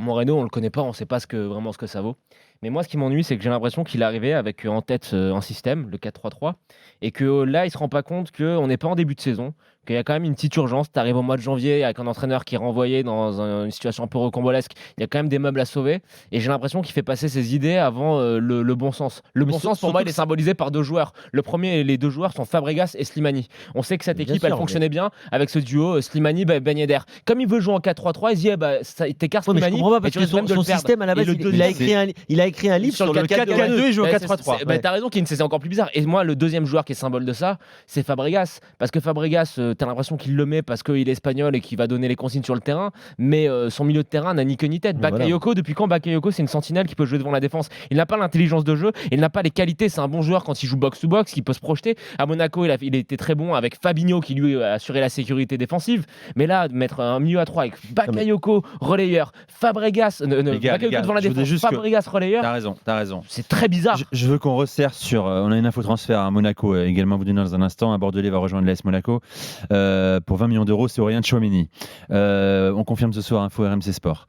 Moreno, on le connaît pas, on sait pas vraiment ce que ça vaut. Mais moi, ce qui m'ennuie, c'est que j'ai l'impression qu'il est arrivé avec en tête un système, le 4-3-3, et que là, il se rend pas compte qu'on n'est pas en début de saison, qu'il y a quand même une petite urgence. Tu arrives au mois de janvier avec un entraîneur qui est renvoyé dans une situation un peu rocambolesque. Il y a quand même des meubles à sauver, et j'ai l'impression qu'il fait passer ses idées avant le bon sens. Le Mais bon sens, pour moi, il est symbolisé par deux joueurs. Le premier, les deux joueurs sont Fabregas et Slimani. On sait que cette Bien équipe, sûr, elle fonctionnait bien avec ce duo Slimani-Ben Yedder. Comme il veut jouer en 4-3-3, il se dit t'écartes Ouais, mais je Slimani comprends pas et parce tu que risques même de son le perdre. système à la base, Et le deuxième, il a écrit un livre sur le 4-4-2, il joue en Ouais, 4-3-3. t'as raison, Keane, c'est encore plus bizarre. Et moi, le deuxième joueur qui est symbole de ça, c'est Fabregas. Parce que Fabregas, t'as l'impression qu'il le met parce qu'il est espagnol et qu'il va donner les consignes sur le terrain. Mais son milieu de terrain n'a ni queue ni tête. Mais Bakayoko, depuis quand Bakayoko, c'est une sentinelle qui peut jouer devant la défense? Il n'a pas l'intelligence de jeu, il n'a pas les qualités. C'est un bon joueur quand il joue box-to-box, qui peut se projeter. À Monaco, il était très bon avec Fabinho qui lui a assuré la sécurité défensive. Mais là, de mettre un milieu à 3 avec Bakayoko, relayeur, Fabregas, Bakayoko devant la défense, Fabregas, relayeur. T'as raison. C'est très bizarre. Je veux qu'on resserre sur. On a une info transfert à Monaco également, vous donner dans un instant. Un Bordelais va rejoindre l'AS Monaco pour 20 millions d'euros. C'est Aurélien Tchouaméni. On confirme ce soir, info RMC Sport.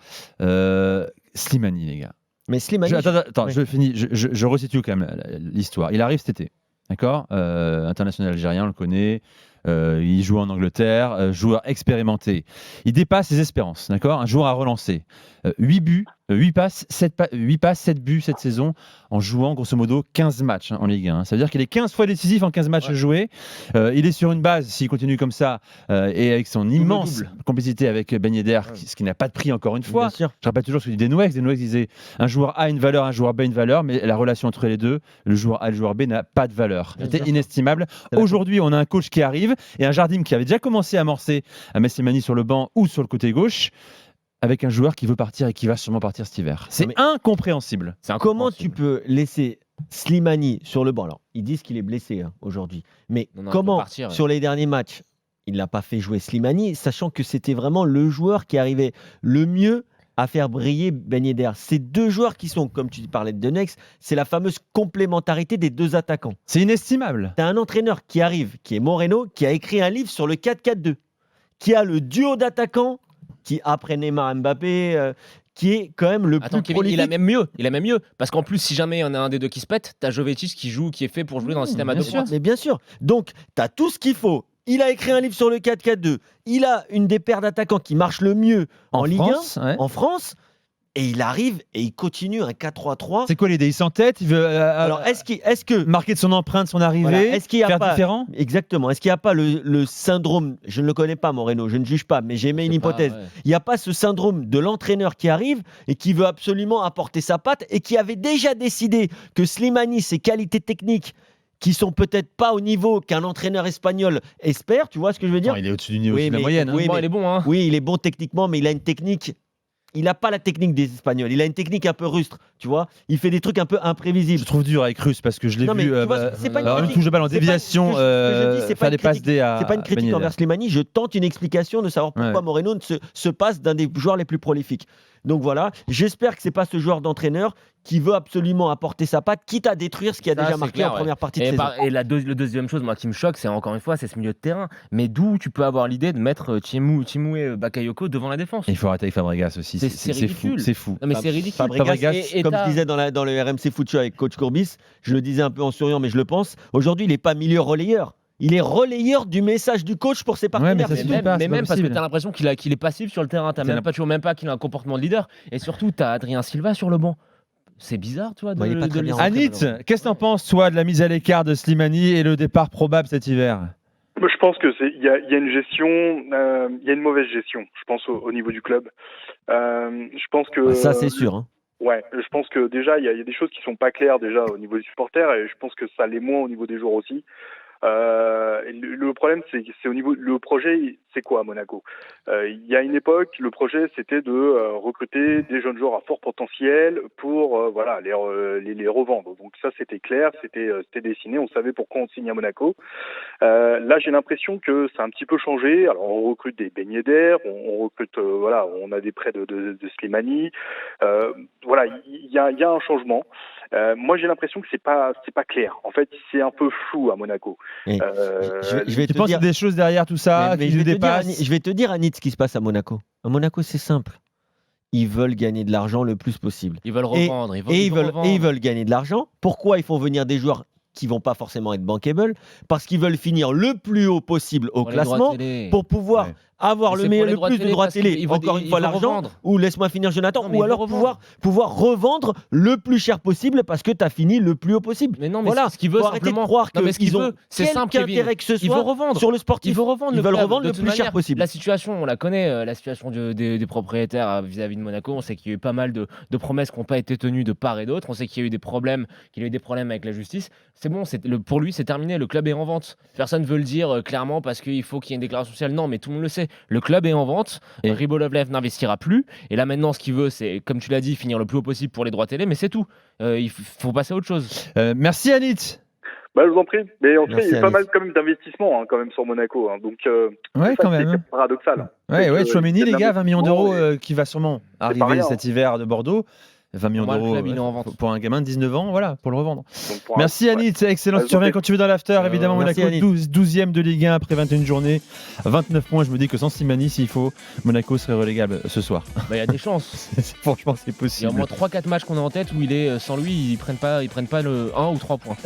Slimani, les gars. Mais Slimani. Attends, je finis. Je resitue quand même l'histoire. Il arrive cet été. D'accord, international algérien, on le connaît. Il joue en Angleterre, joueur expérimenté. Il dépasse ses espérances, d'accord. Un joueur à relancer. 8 buts, 8 passes, 7 buts cette saison en jouant grosso modo 15 matchs en Ligue 1. Ça veut dire qu'il est 15 fois décisif en 15 matchs joués. Il est sur une base, s'il continue comme ça, et avec son immense complicité avec Ben Yedder, ce qui n'a pas de prix encore une fois. Je rappelle toujours ce que dit Denouex. Denouex disait un joueur A a une valeur, un joueur B a une valeur, mais la relation entre les deux, le joueur A et le joueur B n'a pas de valeur. C'était inestimable. Aujourd'hui, on a un coach qui arrive et un Jardim qui avait déjà commencé à amorcer à mettre Slimani sur le banc ou sur le côté gauche, avec un joueur qui veut partir et qui va sûrement partir cet hiver. C'est incompréhensible. Comment tu peux laisser Slimani sur le banc? Alors, ils disent qu'il est blessé aujourd'hui. Mais comment, sur les derniers matchs, il n'a pas fait jouer Slimani, sachant que c'était vraiment le joueur qui arrivait le mieux à faire briller Ben Yedder. Ces deux joueurs qui sont, comme tu parlais de Denouex, c'est la fameuse complémentarité des deux attaquants. C'est inestimable. Tu as un entraîneur qui arrive, qui est Moreno, qui a écrit un livre sur le 4-4-2, qui a le duo d'attaquants qui, après Neymar Mbappé, qui est quand même le plus prolifique. Il a même mieux. Parce qu'en plus, si jamais il y en a un des deux qui se pète, t'as Jovetic qui est fait pour jouer dans le système à deux pointes. Mais bien sûr. Donc, t'as tout ce qu'il faut. Il a écrit un livre sur le 4-4-2. Il a une des paires d'attaquants qui marche le mieux en Ligue 1, en France. Et il arrive et il continue un 4-3-3. C'est quoi l'idée? Il s'entête, il veut alors, est-ce que marquer de son empreinte, son arrivée, est-ce qu'il y a faire pas, différent? Exactement. Est-ce qu'il n'y a pas le syndrome, je ne le connais pas Moreno, je ne juge pas, mais j'émets une hypothèse. Il n'y a pas ce syndrome de l'entraîneur qui arrive et qui veut absolument apporter sa patte et qui avait déjà décidé que Slimani, ses qualités techniques, qui sont peut-être pas au niveau qu'un entraîneur espagnol espère, tu vois ce que je veux dire? Non, il est au-dessus du niveau de la moyenne. Oui, il est bon. Hein. Oui, il est bon techniquement, mais il a une technique. Il n'a pas la technique des Espagnols. Il a une technique un peu rustre, tu vois. Il fait des trucs un peu imprévisibles. Je trouve dur avec Russe parce que je l'ai vu. C'est pas une touche de balle en déviation, faire des passes D à. C'est pas une critique envers Slimani. Je tente une explication de savoir pourquoi Moreno se passe d'un des joueurs les plus prolifiques. Donc voilà, j'espère que c'est pas ce joueur d'entraîneur qui veut absolument apporter sa patte, quitte à détruire ce qui a déjà marqué en première partie de saison. Et le deuxième chose, moi, qui me choque, c'est encore une fois, c'est ce milieu de terrain. Mais d'où tu peux avoir l'idée de mettre Timoué Bakayoko devant la défense? Il faut arrêter avec Fabregas aussi. C'est ridicule. C'est fou. Non, mais c'est ridicule. Fabregas, comme je disais dans le RMC Foot Show avec Coach Courbis, je le disais un peu en souriant, mais je le pense. Aujourd'hui, il n'est pas milieu relayeur. Il est relayeur du message du coach pour ses partenaires. Mais même parce que tu as l'impression qu'il est passif sur le terrain. Tu même pas qu'il a un comportement de leader. Et surtout, tu as Adrien Silva sur le banc. C'est bizarre, toi. Anit, qu'est-ce que tu en penses, toi, de la mise à l'écart de Slimani et le départ probable cet hiver? Je pense que il y a une gestion, il y a une mauvaise gestion. Je pense au niveau du club. Je pense que ça, c'est sûr. Hein. Ouais, je pense que déjà il y a des choses qui sont pas claires déjà au niveau des supporters et je pense que ça l'est moins au niveau des joueurs aussi. Le problème, c'est au niveau le projet, c'est quoi à Monaco? Il y a une époque, le projet c'était de recruter des jeunes joueurs à fort potentiel pour les revendre. Donc ça c'était clair, c'était dessiné, on savait pourquoi on signe à Monaco. Là j'ai l'impression que ça a un petit peu changé. Alors on recrute des Ben Yedder, on recrute on a des prêts de Slimani. Il y a un changement. Moi j'ai l'impression que c'est pas clair. En fait c'est un peu flou à Monaco. Tu penses qu'il y a des choses derrière tout ça qui nous dépassent? Je vais te dire, Anit, ce qui se passe à Monaco. À Monaco, c'est simple. ils veulent gagner de l'argent le plus possible. Ils veulent revendre. Ils veulent gagner de l'argent. Pourquoi ils font venir des joueurs qui vont pas forcément être bankable? Parce qu'ils veulent finir le plus haut possible au classement pour pouvoir avoir le plus de droits télé. Encore une fois, l'argent. Ou laisse-moi finir, Jonathan. Ou alors pouvoir revendre le plus cher possible parce que tu as fini le plus haut possible. Mais non, mais voilà. Ce qu'il veut, arrêter de croire qu'ils ont quelque intérêt que ce soit sur le sportif. Ils veulent revendre le plus cher possible. La situation, on la connaît, la situation des propriétaires vis-à-vis de Monaco. On sait qu'il y a eu pas mal de promesses qui n'ont pas été tenues de part et d'autre. On sait qu'il y a eu des problèmes avec la justice. C'est bon, pour lui, c'est terminé. Le club est en vente. Personne ne veut le dire clairement parce qu'il faut qu'il y ait une déclaration sociale. Non, mais tout le monde le sait. Le club est en vente. Ribolovlev n'investira plus. Et là, maintenant, ce qu'il veut, c'est, comme tu l'as dit, finir le plus haut possible pour les droits télé. Mais c'est tout. Il faut passer à autre chose. Merci, Anit. Je vous en prie. Mais en tout cas, il y a pas mal quand même d'investissements quand même sur Monaco. Donc, quand même. C'est paradoxal. Chouameni, les gars, 20 millions d'euros qui va sûrement arriver cet hiver de Bordeaux. 20 millions d'euros pour un gamin de 19 ans, voilà, pour le revendre. Merci Anit, c'est excellent. Tu reviens quand tu veux dans l'after, évidemment. Monaco 12e de Ligue 1 après 21 journées, 29 points. Je me dis que sans Slimani, s'il faut, Monaco serait relégable ce soir. Il y a des chances. Franchement, c'est possible. Il y a au moins 3-4 matchs qu'on a en tête où il est sans lui, ils prennent pas le 1 ou 3 points.